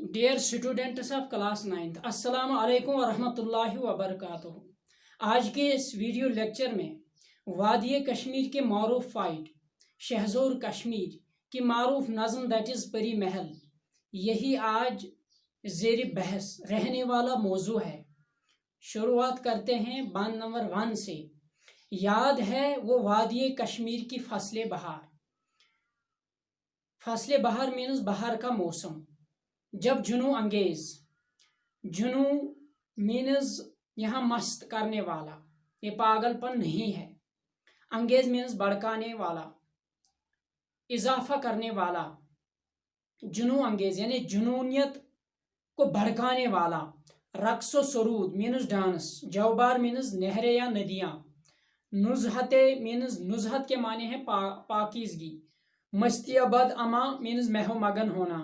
Dear students of class 9th, अस्सलाम वालेकुम वरहमतुल्लाहि वबरकातुहू। आज के इस वीडियो लेक्चर में वादी कश्मीर के मारूफ फाइट शहजोर कश्मीर की मारूफ नज़म दैट इज़ परी महल, यही आज ज़ेर बहस रहने वाला मौजू है। शुरुआत करते हैं बंद नंबर 1 से। याद है वो वादी कश्मीर की फसल बहार। फसल बहार मीन्स बहार का मौसम, जब जुनू अंगेज, जुनू मीन्स यहाँ मस्त करने वाला, ये पागलपन नहीं है। अंगेज मीन्स भड़काने वाला, इजाफा करने वाला। जुनू अंगेज यानी जुनूनियत को भड़काने वाला। Rakso sarod means dance, जौबार means नहरें या नदियाँ। नुजहते मीन्स नुजहत के माने हैं पाकीज़गी। मस्तियाबद अमा मीन्स महव मगन होना।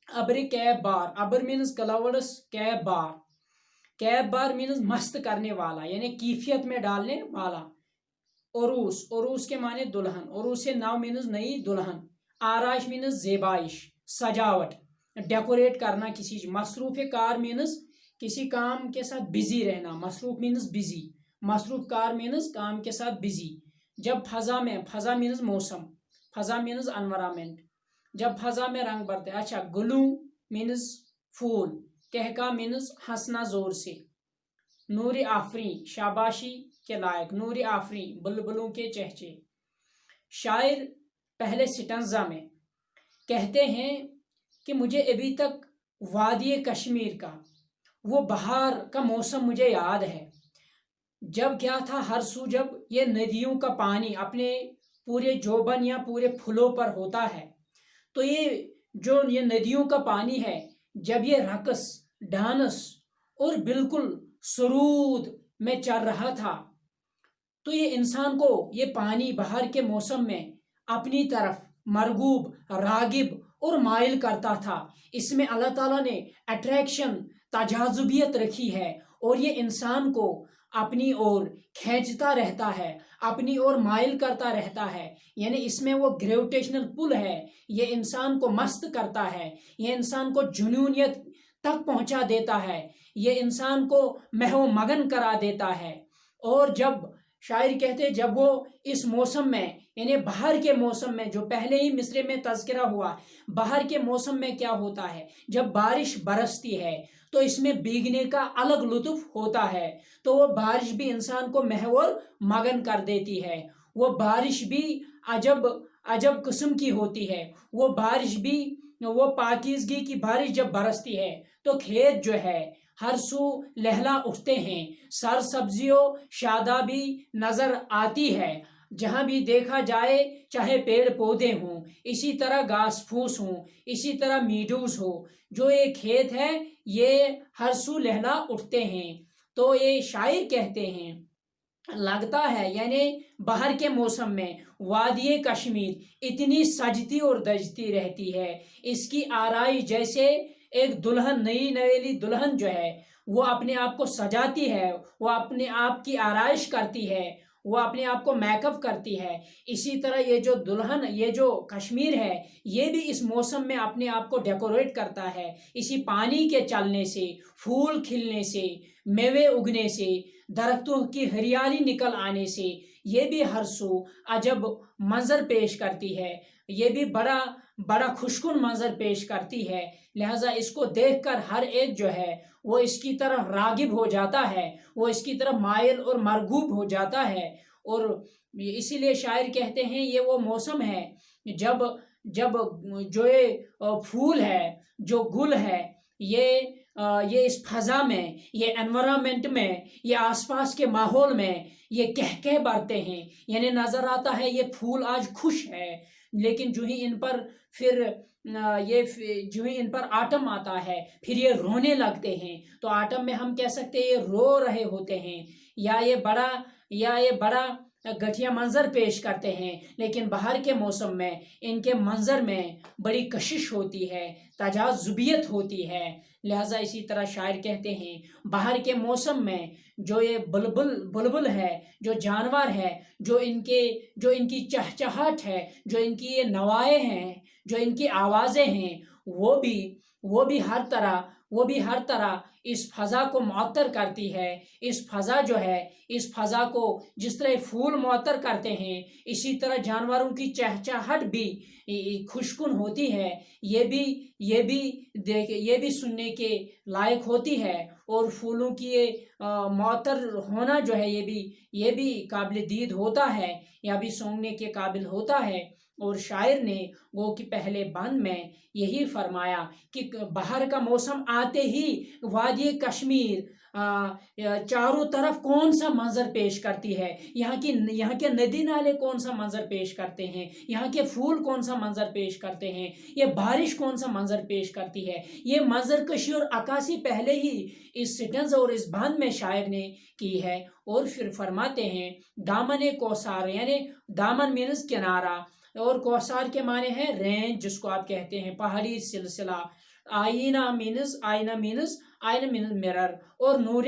अब्र कैब बार, अब्र मीन्स क्लाउड्स, कैब बार मीन्स मस्त करने वाला यानी कैफियत में डालने वाला। उरूस, उरूस के माने दुल्हन, उरूस नाव मीन्स नई दुल्हन। आराइश मीन्स जेबाइश, सजावट, डेकोरेट करना किसी चीज। मसरूफ कार मीन्स किसी काम के साथ बिजी रहना, मसरूफ मीन्स बिजी, मसरूफ कार मीन्स काम के साथ बिजी। जब फजा में, फजा मीन्स मौसम, फजा मीन्स एनवायरमेंट, जब फजा में रंग भरते। अच्छा, गुलू मीन्स फूल, कहका मीन्स हंसना जोर से। नूरी आफरी, शाबाशी के लायक, नूरी आफरी, बुलबुलों के चहचे। शायर पहले सिटंजा में कहते हैं कि मुझे अभी तक वादी कश्मीर का वो बहार का मौसम मुझे याद है, जब क्या था, हर सू जब ये नदियों का पानी अपने पूरे जोबन या पूरे फूलों पर होता है, तो ये नदियों का पानी है, जब ये रकस, डांस और बिल्कुल सुरूद में चल रहा था, तो ये इंसान को ये पानी बाहर के मौसम में अपनी तरफ मरगूब, रागिब और माइल करता था। इसमें अल्लाह ताला ने अट्रैक्शन, तजाजुबियत रखी है और ये इंसान को अपनी ओर खींचता रहता है, अपनी ओर माइल करता रहता है। यानी इसमें वो ग्रेविटेशनल पुल है, ये इंसान को मस्त करता है, ये इंसान को जुनूनियत तक पहुंचा देता है, ये इंसान को महव मगन करा देता है। और जब शायर कहते हैं जब वो इस मौसम में यानी बाहर के मौसम में, जो पहले ही मिसरे में तज़किरा हुआ, बाहर के मौसम में क्या होता है, जब बारिश बरसती है तो इसमें भीगने का अलग लुत्फ होता है। तो वो बारिश भी इंसान को महव और मगन कर देती है। वो बारिश भी अजब अजब किस्म की होती है। वो बारिश भी, वो पाकीज़गी की बारिश जब बरसती है तो खेत जो है हर सू लहला उठते हैं, सर सब्जियों शादाबी नजर आती है। जहां भी देखा जाए, चाहे पेड़ पौधे हों, इसी तरह घास फूस हो, इसी तरह मीडूस हो, जो ये खेत है ये हर सू लहला उठते हैं। तो ये शायर कहते हैं, लगता है यानी बाहर के मौसम में वादी कश्मीर इतनी सजती और दजती रहती है, इसकी आराई जैसे एक दुल्हन, नई नवेली दुल्हन जो है वो अपने आप को सजाती है, वो अपने आप की आराइश करती है, वो अपने आप को मेकअप करती है। इसी तरह ये जो दुल्हन, ये जो कश्मीर है, ये भी इस मौसम में अपने आप को डेकोरेट करता है। इसी पानी के चलने से, फूल खिलने से, मेवे उगने से, दरख्तों की हरियाली निकल आने से ये भी हर सू अजब मंजर पेश करती है, ये भी बड़ा बड़ा खुशकुन मंजर पेश करती है। लिहाजा इसको देखकर हर एक जो है वो इसकी तरफ रागिब हो जाता है, वो इसकी तरफ मायल और मरगूब हो जाता है। और इसीलिए शायर कहते हैं ये वो मौसम है जब जब जो ये फूल है, जो गुल है, ये इस फजा में, ये एनवायरमेंट में, ये आसपास के माहौल में ये कह बढ़ते हैं। यानी नजर आता है ये फूल आज खुश है, लेकिन जो ही इन पर फिर जो ही इन पर आटम आता है फिर ये रोने लगते हैं। तो आटम में हम कह सकते हैं ये रो रहे होते हैं, या ये बड़ा घटिया मंजर पेश करते हैं। लेकिन बाहर के मौसम में इनके मंजर में बड़ी कशिश होती है, तजाजुबियत होती है। लिहाजा इसी तरह शायर कहते हैं बाहर के मौसम में जो ये बुलबुल है, जो जानवर है, जो इनकी चहचहाट है, जो इनकी ये नवाएं हैं, जो इनकी आवाज़ें हैं, वो भी वो भी हर तरह इस फजा को मुअत्तर करती है। इस फजा जो है, इस फजा को जिस तरह फूल मुअत्तर करते हैं, इसी तरह जानवरों की चहचहाहट भी खुशकुन होती है। ये भी सुनने के लायक होती है। और फूलों की ये मुअत्तर होना जो है, ये भी काबिल दीद होता है, या भी सूंघने के काबिल होता है। और शायर ने वो कि पहले बंद में यही फरमाया कि बाहर का मौसम आते ही वादी कश्मीर चारों तरफ कौन सा मंजर पेश करती है। यहाँ के नदी नाले कौन सा मंजर पेश करते हैं, यहाँ के फूल कौन सा मंजर पेश करते हैं, ये बारिश कौन सा मंजर पेश करती है। ये मंजर कशी और अक्कासी पहले ही इस सिटंज और इस बंद में शायर ने की है। और फिर फरमाते हैं दामन कौसार, यानी दामन मीन्स किनारा, और कौसार के माने हैं रेंज, जिसको आप कहते हैं पहाड़ी सिलसिला। आईना मीन्स मिरर। और नूर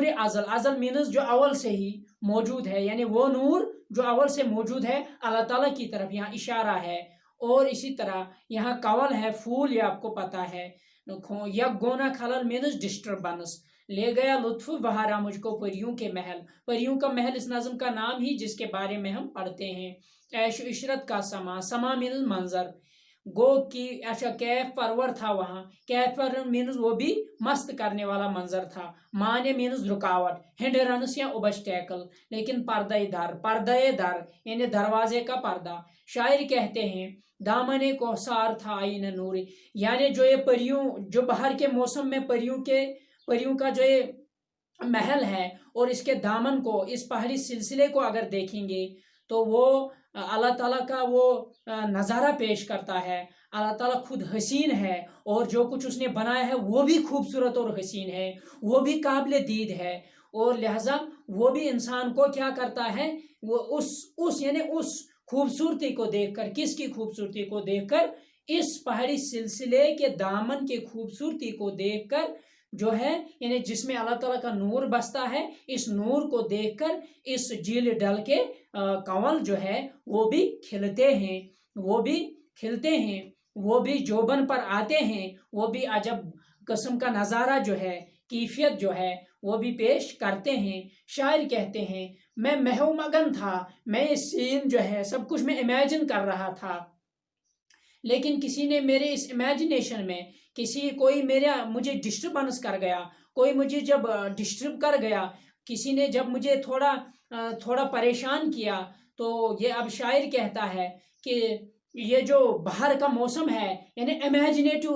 अजल, अजल मीन्स जो अवल से ही मौजूद है, यानी वो नूर जो अवल से मौजूद है अल्लाह ताला की तरफ, यहाँ इशारा है। और इसी तरह यहाँ कवल है फूल, ये आपको पता है। या गोना खलल मीन्स डिस्टर्बेंस। ले गया लुत्फ बहारा मुझको परियों के महल। परियों का महल इस नज़म का नाम ही जिसके बारे में हम पढ़ते हैं। ऐश इशरत का समा मीन्स मंजर। गो की अच्छा कैफ परवर था वहाँ, कैफ पर मीन्स वो भी मस्त करने वाला मंजर था। माने मीन्स रुकावट, हिंड्रेंस या ओब्स्टेकल। लेकिन पर्दे दर यानी दरवाजे का पर्दा। शायर कहते हैं दामने कोसार था आईन नूरी, यानी जो ये परियों, जो बाहर के मौसम में परियों का जो ये महल है और इसके दामन को, इस पहाड़ी सिलसिले को अगर देखेंगे तो वो अल्लाह ताला का वो नज़ारा पेश करता है। अल्लाह ताला खुद हसीन है और जो कुछ उसने बनाया है वो भी खूबसूरत और हसीन है, वो भी काबिल दीद है। और लिहाजा वो भी इंसान को क्या करता है, वो उस खूबसूरती को देखकर, किसकी खूबसूरती को देखकर, इस पहाड़ी सिलसिले के दामन की खूबसूरती को देखकर जो है, यानी जिसमें अल्लाह ताला का नूर बसता है, इस नूर को देखकर इस झील डल के कंवल जो है वो भी खिलते हैं, वो भी जोबन पर आते हैं, वो भी अजब किस्म का नज़ारा जो है, कैफियत जो है वो भी पेश करते हैं। शायर कहते हैं मैं महव मगन था, मैं इस सीन जो है सब कुछ मैं इमेजिन कर रहा था, लेकिन किसी ने मेरे इस इमेजिनेशन में कोई मुझे डिस्टर्बेंस कर गया, कोई मुझे जब डिस्टर्ब कर गया, किसी ने जब मुझे थोड़ा परेशान किया। तो ये अब शायर कहता है कि ये जो बाहर का मौसम है, यानी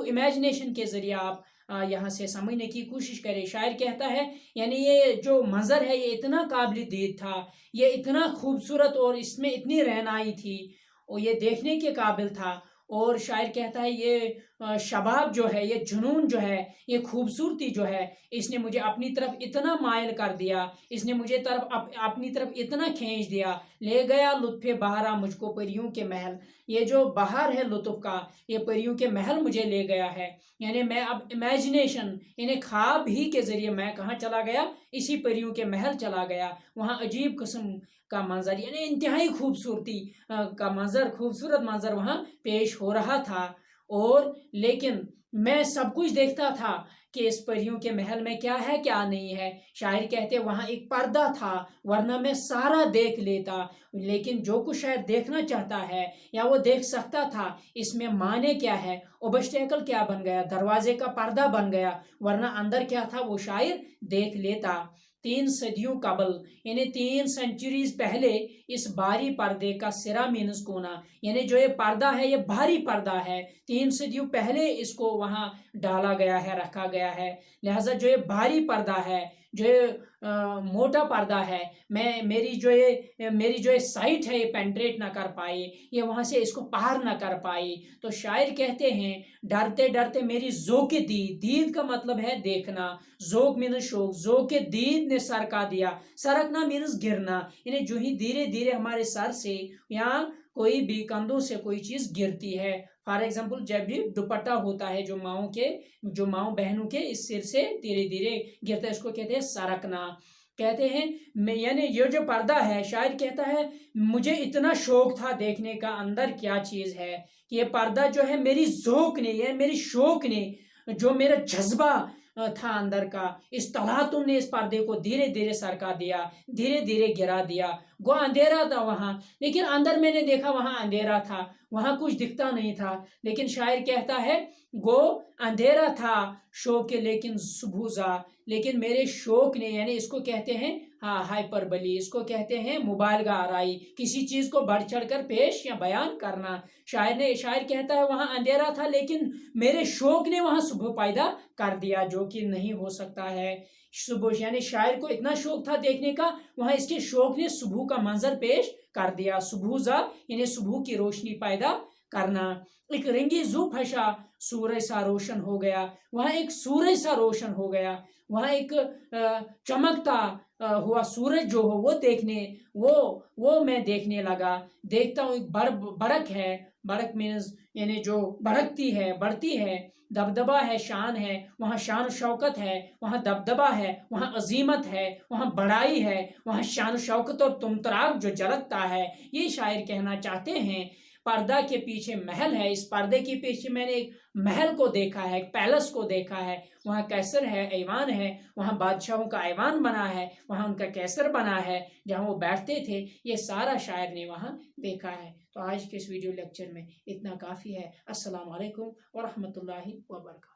इमेजिनेशन के जरिए आप यहाँ से समझने की कोशिश करें। शायर कहता है यानी ये जो मंजर है ये इतना काबिल दीद था, ये इतना खूबसूरत और इसमें इतनी रहनाई थी और ये देखने के काबिल था। और शायर कहता है ये शबाब जो है, ये जुनून जो है, ये खूबसूरती जो है, इसने मुझे अपनी तरफ इतना मायल कर दिया, इसने मुझे अपनी तरफ इतना खींच दिया। ले गया लुत्फ़े बहारा मुझको परियों के महल, ये जो बहार है लुत्फ़ का, ये परियों के महल मुझे ले गया है। यानी मैं अब इमेजिनेशन, यानी ख्वाब ही के जरिए मैं कहाँ चला गया, इसी परियों के महल चला गया। वहाँ अजीब किस्म का मंजर, यानी इंतहाई खूबसूरती का मंजर, खूबसूरत मंजर वहाँ पेश हो रहा था। और लेकिन मैं सब कुछ देखता था कि इस परियों के महल में क्या है क्या नहीं है। शायर कहते वहाँ एक पर्दा था, वरना मैं सारा देख लेता, लेकिन जो कुछ शायर देखना चाहता है या वो देख सकता था, इसमें माने क्या है, ओब्स्टेकल क्या बन गया, दरवाजे का पर्दा बन गया, वरना अंदर क्या था वो शायर देख लेता। 3 सदियों कबल, यानी 3 सेंचुरीज पहले इस बाहरी पर्दे का सिरा मीनस कोना, यानी जो ये पर्दा है ये बाहरी पर्दा है, 3 सदियों पहले इसको वहाँ डाला गया है, रखा गया है। लिहाजा जो ये बाहरी पर्दा है, जो ये मोटा पर्दा है, मेरी जो ये साइट है ये पेंट्रेट ना कर पाई, ये वहाँ से इसको पार ना कर पाई। तो शायर कहते हैं डरते डरते मेरी ज़ोक़े दीद का मतलब है देखना, ज़ोक़ मीनस शौक, ज़ोक़े दीद ने सरका दिया, सरकना मीनस गिरना, यानी जो ही धीरे धीरे हमारे सर से या कोई भी कंधों से कोई चीज़ गिरती है। फॉर एग्जाम्पल जब भी दुपट्टा होता है जो माओ बहनों के इस सिर से धीरे धीरे गिरता है, इसको कहते हैं सरकना। کہتے ہیں یعنی یہ جو پردہ ہے، شاعر کہتا ہے مجھے اتنا شوق تھا دیکھنے کا اندر کیا چیز ہے کہ یہ پردہ جو ہے میری ذوق نے، یہ میری شوق نے، جو میرا جذبہ تھا اندر کا، اس تلاطم نے اس پردے کو دھیرے دھیرے سرکا دیا، دھیرے دھیرے گرا دیا۔ وہ اندھیرا تھا وہاں، لیکن اندر میں نے دیکھا وہاں اندھیرا تھا، وہاں کچھ دکھتا نہیں تھا، لیکن شاعر کہتا ہے وہ اندھیرا تھا شوق لیکن صبح، لیکن میرے شوق نے، یعنی اس کو کہتے ہیں ہائپربلی، اس کو کہتے ہیں مبالغہ آرائی، کسی چیز کو بڑھ چڑھ کر پیش یا بیان کرنا۔ شاعر کہتا ہے وہاں اندھیرا تھا لیکن میرے شوق نے وہاں صبح پیدا کر دیا، جو کہ نہیں ہو سکتا ہے۔ صبح یعنی شاعر کو اتنا شوق تھا دیکھنے کا، وہاں اس کے شوق نے صبح کا منظر پیش کر دیا۔ صبح یعنی صبح کی روشنی پیدا کرنا۔ ایک رنگی زو پھشا سورج سا روشن ہو گیا، وہاں ایک سورج سا روشن ہو گیا، وہاں ایک چمکتا ہوا سورج جو ہو وہ دیکھنے وہ میں دیکھنے لگا۔ دیکھتا ہوں ایک بڑک ہے، بڑک مینز یعنی جو بڑکتی ہے، بڑھتی ہے، دبدبا ہے، شان ہے، وہاں شان و شوکت ہے، وہاں دبدبا ہے، وہاں عظیمت ہے، وہاں بڑائی ہے، وہاں شان و شوکت اور تمتراک جو جھلکتا ہے۔ یہ شاعر کہنا چاہتے ہیں پردہ کے پیچھے محل ہے، اس پردے کے پیچھے میں نے ایک محل کو دیکھا ہے، ایک پیلس کو دیکھا ہے، وہاں کیسر ہے، ایوان ہے، وہاں بادشاہوں کا ایوان بنا ہے، وہاں ان کا کیسر بنا ہے جہاں وہ بیٹھتے تھے، یہ سارا شاعر نے وہاں دیکھا ہے۔ تو آج کے اس ویڈیو لیکچر میں اتنا کافی ہے۔ السلام علیکم ورحمۃ اللہ وبرکاتہ۔